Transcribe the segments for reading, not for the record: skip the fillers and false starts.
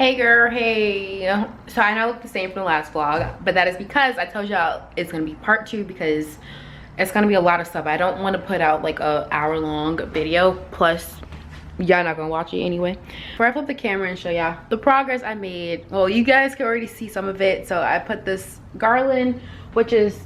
Hey girl, hey. So I know I look the same from the last vlog, but that is because I told y'all it's gonna be part 2 because it's gonna be a lot of stuff. I don't want to put out like a hour-long video, plus y'all not gonna watch it anyway. Before I flip the camera and show y'all the progress I made, well, you guys can already see some of it. So I put this garland, which is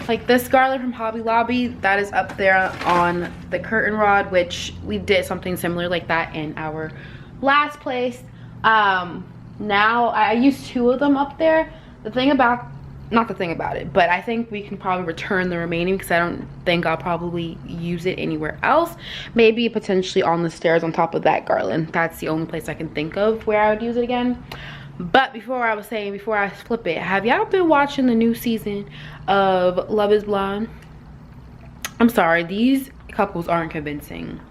like this garland from Hobby Lobby, that is up there on the curtain rod, which we did something similar like that in our last place. Now I used 2 of them up there. Not the thing about it, but I think we can probably return the remaining because I don't think I'll probably use it anywhere else. Maybe potentially on the stairs on top of that garland. That's the only place I can think of where I would use it again. But before I flip it, have y'all been watching the new season of Love is Blind? I'm sorry, these couples aren't convincing.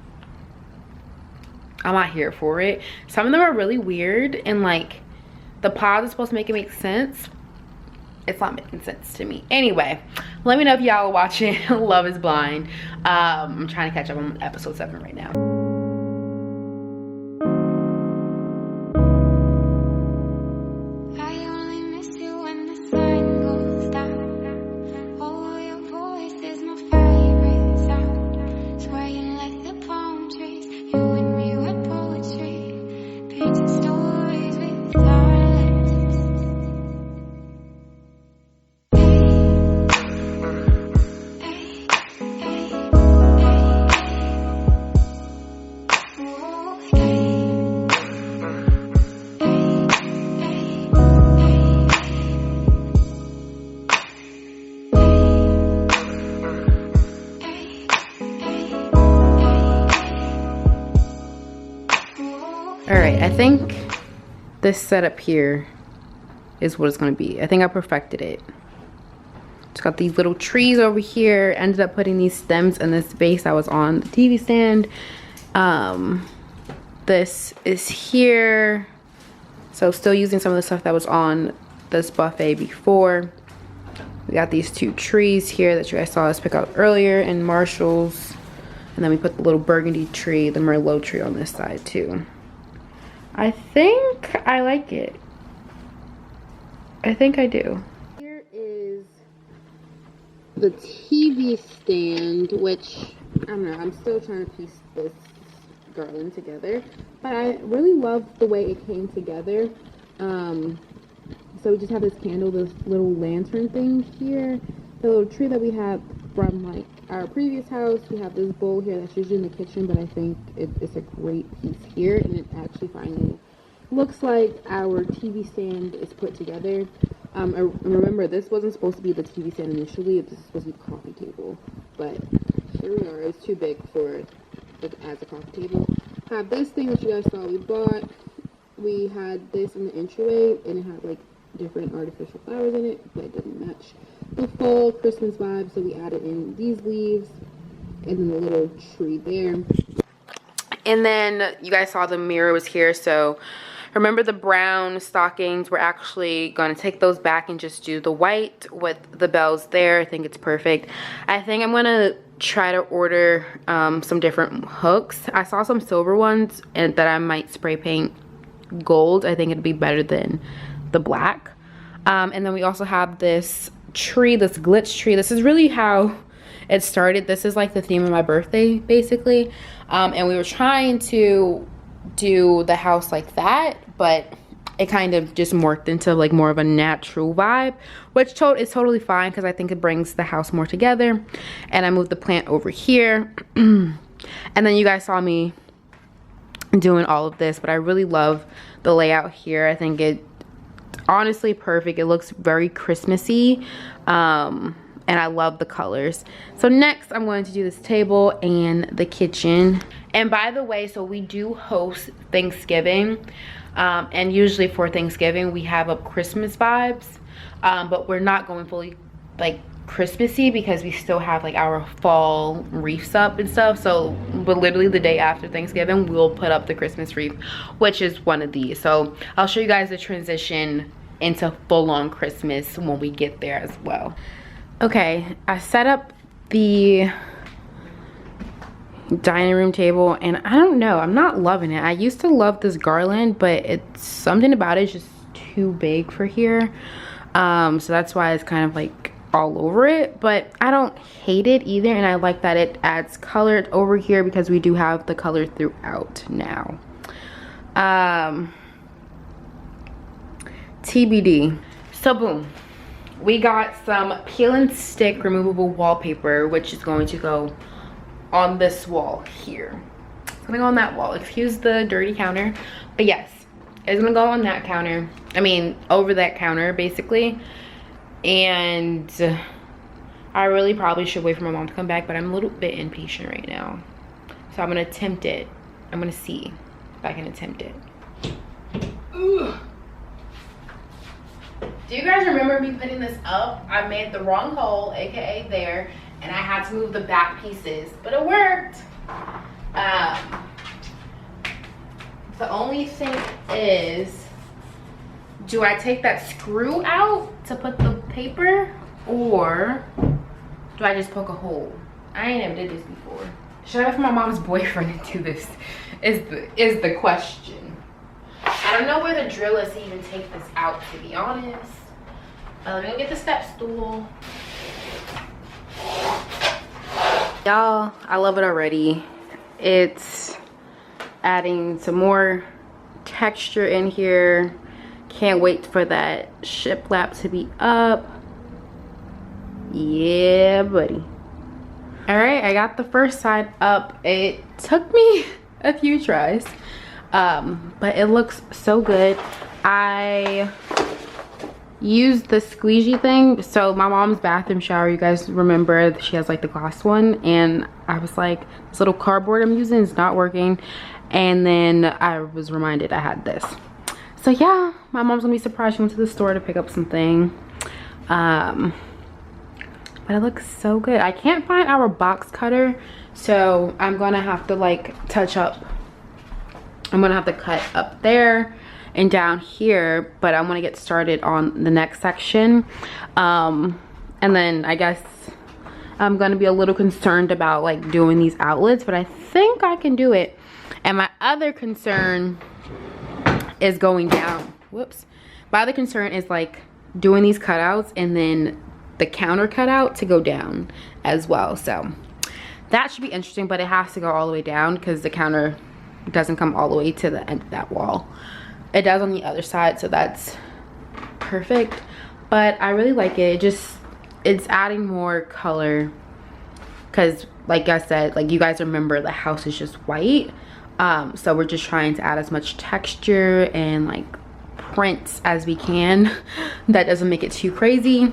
I'm not here for it. Some of them are really weird, and like the pause is supposed to make it make sense. It's not making sense to me. Anyway, let me know if y'all are watching Love is Blind. I'm trying to catch up on episode 7 right now. Alright, I think this setup here is what it's going to be. I think I perfected it. It's got these little trees over here. Ended up putting these stems in this vase that was on the TV stand. This is here. So still using some of the stuff that was on this buffet before. We got these 2 trees here that you guys saw us pick out earlier in Marshall's. And then we put the little burgundy tree, the Merlot tree on this side too. I think I like it. I think I do. Here is the TV stand, which, I don't know, I'm still trying to piece this garland together. But I really love the way it came together. So we just have this candle, this little lantern thing here. The little tree that we have from like our previous house. We have this bowl here that's usually in the kitchen, but I think it's a great piece here, and it actually finally looks like our TV stand is put together. I remember this wasn't supposed to be the TV stand initially. This was supposed to be the coffee table, but here we are. It's too big for it as a coffee table. I have this thing that you guys saw we bought. We had this in the entryway, and it had like different artificial flowers in it, but it didn't match the fall Christmas vibe, so we added in these leaves and then the little tree there. And then you guys saw the mirror was here, so remember the brown stockings, we're actually going to take those back and just do the white with the bells there. I think it's perfect. I think I'm going to try to order some different hooks. I saw some silver ones and that I might spray paint gold. I think it'd be better than the black. And then we also have this tree, this glitch tree. This is really how it started. This is like the theme of my birthday basically, and we were trying to do the house like that, but it kind of just morphed into like more of a natural vibe, which is totally fine because I think it brings the house more together. And I moved the plant over here and then you guys saw me doing all of this, but I really love the layout here. I think it honestly perfect. It looks very Christmassy, and I love the colors. So next I'm going to do this table and the kitchen. And by the way, so we do host Thanksgiving, and usually for Thanksgiving we have up Christmas vibes, but we're not going fully like Christmassy because we still have like our fall wreaths up and stuff. So but literally the day after Thanksgiving we'll put up the Christmas wreath, which is one of these. So I'll show you guys the transition into full-on Christmas when we get there as well. Okay, I set up the dining room table, and I don't know, I'm not loving it. I used to love this garland, but it's something about it is just too big for here. So that's why it's kind of like all over it, but I don't hate it either, and I like that it adds color over here because we do have the color throughout now. TBD. So boom, we got some peel and stick removable wallpaper, which is going to go on this wall here. It's gonna go on that wall. Excuse the dirty counter, but yes, it's gonna go on that counter. I mean, over that counter basically. And I really probably should wait for my mom to come back, but I'm a little bit impatient right now, so I'm gonna attempt it. I'm gonna see if I can attempt it. Ugh. Do you guys remember me putting this up? I made the wrong hole, aka there, and I had to move the back pieces, but it worked. The only thing is, do I take that screw out to put the paper, or do I just poke a hole? I ain't never did this before. Should I wait for my mom's boyfriend to do this? Is the question. I don't know where the drill is to even take this out, to be honest. Let me go get the step stool. Y'all, I love it already. It's adding some more texture in here. Can't wait for that shiplap to be up. Yeah, buddy. All right, I got the first side up. It took me a few tries, but it looks so good. I used the squeegee thing. So my mom's bathroom shower, you guys remember, she has like the glass one, and I was like, this little cardboard I'm using is not working, and then I was reminded I had this. So yeah, my mom's gonna be surprised. She went to the store to pick up something, but it looks so good. I can't find our box cutter, so I'm gonna have to like touch up. I'm gonna have to cut up there and down here, but I'm gonna get started on the next section. And then I guess I'm gonna be a little concerned about like doing these outlets, but I think I can do it. And my other concern is going down. Whoops. My other concern is like doing these cutouts and then the counter cutout to go down as well. So that should be interesting, but it has to go all the way down because the counter doesn't come all the way to the end of that wall. It does on the other side, so that's perfect. But I really like it. It's adding more color because, like I said, like you guys remember, the house is just white. So we're just trying to add as much texture and like prints as we can that doesn't make it too crazy.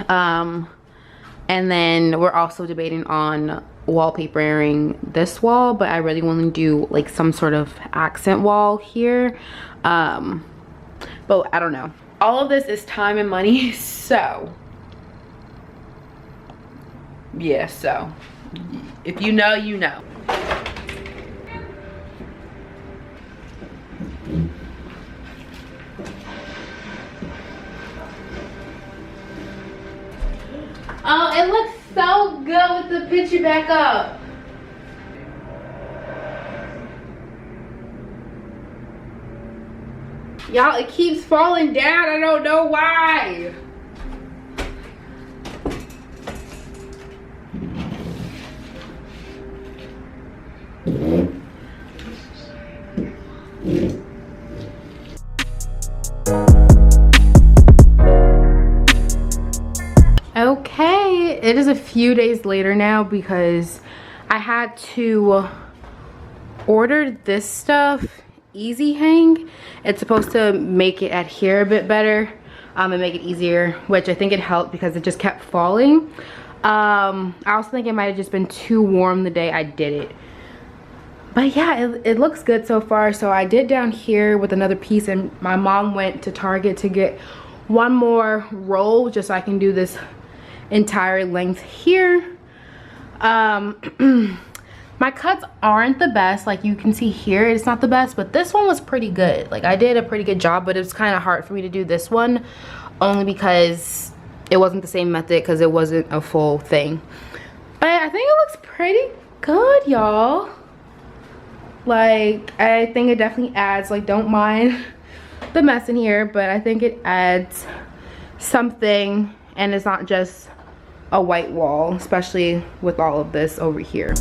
And then we're also debating on wallpapering this wall, but I really want to do like some sort of accent wall here. But I don't know. All of this is time and money, so yeah, so if you know, you know. Oh, it looks so good with the picture back up. Y'all, it keeps falling down. I don't know why. Okay, it is a few days later now because I had to order this stuff, Easy Hang. It's supposed to make it adhere a bit better and make it easier, which I think it helped because it just kept falling. I also think it might have just been too warm the day I did it. But yeah, it looks good so far. So I did down here with another piece, and my mom went to Target to get one more roll just so I can do this entire length here. My cuts aren't the best, like you can see here, it's not the best, but this one was pretty good. Like I did a pretty good job, but it was kind of hard for me to do this one only because it wasn't the same method, because it wasn't a full thing. But I think it looks good, y'all. Like, I think it definitely adds, like, don't mind the mess in here, but I think it adds something, and it's not just a white wall, especially with all of this over here.